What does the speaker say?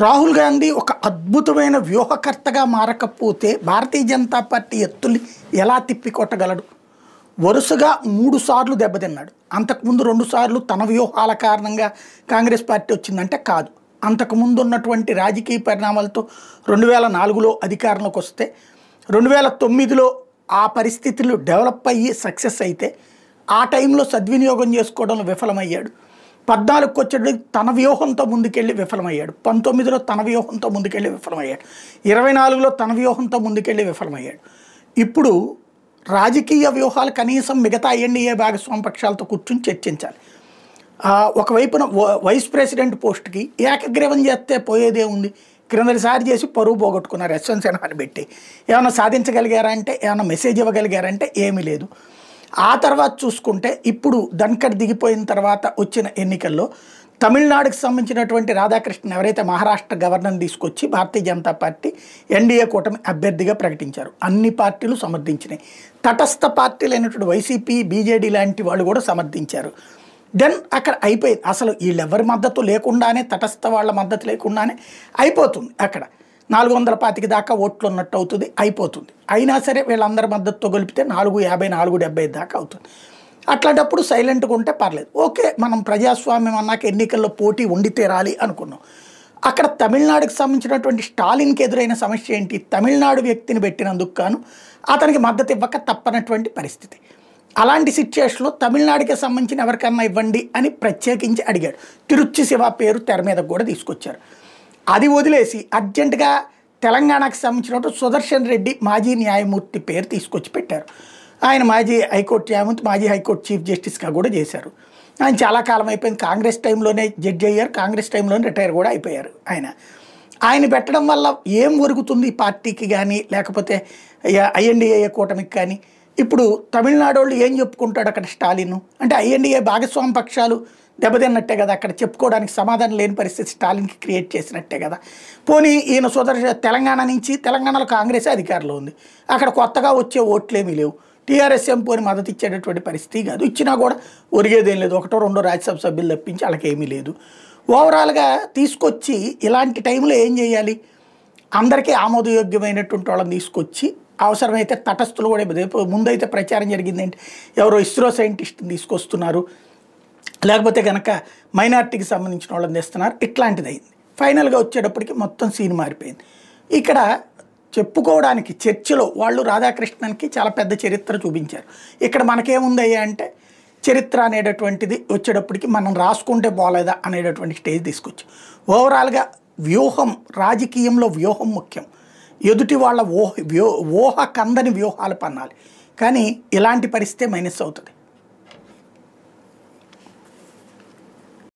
రాహుల్ గాంధీ ఒక అద్భుతమైన వ్యూహకర్తగా మారకపోతే భారతీయ జనతా పార్టీ ఎత్తుల్ని ఎలా తిప్పికొట్టగలడు? వరుసగా 3 సార్లు దెబ్బతిన్నాడు. అంతకుముందు 2 సార్లు తన వ్యూహాల కారణంగా కాంగ్రెస్ పార్టీ వచ్చిందంటే కాదు. అంతకుముందు ఉన్నటువంటి రాజకీయ పరిణామాలతో 2004లో అధికారంలోకి వస్తే 2009లో ఆ పరిస్థితులు డెవలప్ అయ్యి సక్సెస్ అయితే ఆ టైంలో సద్వినియోగం చేసుకోవడంలో విఫలమయ్యాడు. 14కి వచ్చేటప్పటికి తన వ్యూహంతో ముందుకెళ్ళి విఫలమయ్యాడు. 19లో తన వ్యూహంతో ముందుకెళ్ళి విఫలమయ్యాడు. 24లో తన వ్యూహంతో ముందుకెళ్ళి విఫలమయ్యాడు. ఇప్పుడు రాజకీయ వ్యూహాలు కనీసం మిగతా ఎన్డీఏ భాగస్వామ్య పక్షాలతో కూర్చుని చర్చించాలి. ఒకవైపున వైస్ ప్రెసిడెంట్ పోస్ట్కి ఏకగ్రీవం చేస్తే పోయేదే ఉంది. క్రిందటిసారి చేసి పరువు పోగొట్టుకున్నారు యశ్వంత్ సిన్హాని పెట్టి. ఏమైనా సాధించగలిగారా అంటే, ఏమైనా మెసేజ్ ఇవ్వగలిగారంటే ఏమీ లేదు. ఆ తర్వాత చూసుకుంటే ఇప్పుడు ధన్కర్ దిగిపోయిన తర్వాత వచ్చిన ఎన్నికల్లో తమిళనాడుకి సంబంధించినటువంటి రాధాకృష్ణన్ ఎవరైతే మహారాష్ట్ర గవర్నర్ని తీసుకొచ్చి భారతీయ జనతా పార్టీ ఎన్డీఏ కూటమి అభ్యర్థిగా ప్రకటించారు. అన్ని పార్టీలు సమర్థించినాయి. తటస్థ పార్టీలు అయినటువంటి వైసీపీ, బీజేడీ లాంటి వాళ్ళు కూడా సమర్థించారు. దెన్ అక్కడ అయిపోయింది. అసలు వీళ్ళెవరి మద్దతు లేకుండానే, తటస్థ వాళ్ళ మద్దతు లేకుండానే అయిపోతుంది. అక్కడ 425 దాకా ఓట్లు ఉన్నట్టు అవుతుంది, అయిపోతుంది. అయినా సరే వీళ్ళందరి మద్దతుతో కలిపితే 450, 470 దాకా అవుతుంది. అట్లాంటప్పుడు సైలెంట్గా ఉంటే పర్లేదు. ఓకే, మనం ప్రజాస్వామ్యం అన్నాక ఎన్నికల్లో పోటీ ఉండి తీరాలి అనుకున్నాం. అక్కడ తమిళనాడుకి సంబంధించినటువంటి స్టాలిన్కి ఎదురైన సమస్య ఏంటి? తమిళనాడు వ్యక్తిని పెట్టినందుకు గాను అతనికి మద్దతు ఇవ్వక తప్పనటువంటి పరిస్థితి. అలాంటి సిచ్యువేషన్లో తమిళనాడుకి సంబంధించిన ఎవరికన్నా ఇవ్వండి అని ప్రత్యేకించి అడిగాడు. తిరుచి శివ పేరు తెర మీదకు కూడా తీసుకొచ్చారు. అది వదిలేసి అర్జెంటుగా తెలంగాణకు సంబంధించినటువంటి సుదర్శన్ రెడ్డి మాజీ న్యాయమూర్తి పేరు తీసుకొచ్చి పెట్టారు. ఆయన మాజీ హైకోర్టు న్యాయమూర్తి, మాజీ హైకోర్టు చీఫ్ జస్టిస్గా కూడా చేశారు. ఆయన చాలా కాలం అయిపోయింది. కాంగ్రెస్ టైంలోనే జడ్జి అయ్యారు, కాంగ్రెస్ టైంలోనే రిటైర్ కూడా అయిపోయారు. ఆయన పెట్టడం వల్ల ఏం ఒరుగుతుంది ఈ పార్టీకి కానీ, లేకపోతే ఐఎన్డీఏ కూటమికి కానీ? ఇప్పుడు తమిళనాడు వాళ్ళు ఏం చెప్పుకుంటాడు అక్కడ స్టాలిన్? అంటే ఐఎన్డీఏ భాగస్వామ్య పక్షాలు దెబ్బతిన్నట్టే కదా. అక్కడ చెప్పుకోవడానికి సమాధానం లేని పరిస్థితి స్టాలిన్కి క్రియేట్ చేసినట్టే కదా. పోనీ ఈయన తెలంగాణ నుంచి, తెలంగాణలో కాంగ్రెస్ అధికారంలో ఉంది, అక్కడ కొత్తగా వచ్చే ఓట్లేమీ లేవు. టీఆర్ఎస్ ఎంపోని మద్దతు ఇచ్చేటటువంటి పరిస్థితి కాదు. ఇచ్చినా కూడా ఒరిగేదేం లేదు. 1, 2 రాజ్యసభ సభ్యులు తప్పించి వాళ్ళకేమీ లేదు. ఓవరాల్గా తీసుకొచ్చి ఇలాంటి టైంలో ఏం చేయాలి? అందరికీ ఆమోదయోగ్యమైనటువంటి వాళ్ళని తీసుకొచ్చి అవసరమైతే తటస్థులు కూడా ముందైతే ప్రచారం జరిగింది ఏంటి, ఎవరో ఇస్రో సైంటిస్ట్ని తీసుకొస్తున్నారు, లేకపోతే కనుక మైనార్టీకి సంబంధించిన వాళ్ళని తెస్తున్నారు, ఇట్లాంటిది అయింది. ఫైనల్గా వచ్చేటప్పటికి మొత్తం సీన్ మారిపోయింది. ఇక్కడ చెప్పుకోవడానికి చర్చలో వాళ్ళు రాధాకృష్ణన్కి చాలా పెద్ద చరిత్ర చూపించారు. ఇక్కడ మనకేముందయ్యా అంటే చరిత్ర అనేటటువంటిది వచ్చేటప్పటికి మనం రాసుకుంటే పోలేదా అనేటటువంటి స్టేజ్ తీసుకొచ్చి ఓవరాల్గా వ్యూహం, రాజకీయంలో వ్యూహం ముఖ్యం. ఎదుటి వాళ్ళ ఊహ కందని వ్యూహాలు పన్నాలి. కానీ ఇలాంటి పరిస్థితే మైనస్ అవుతుంది.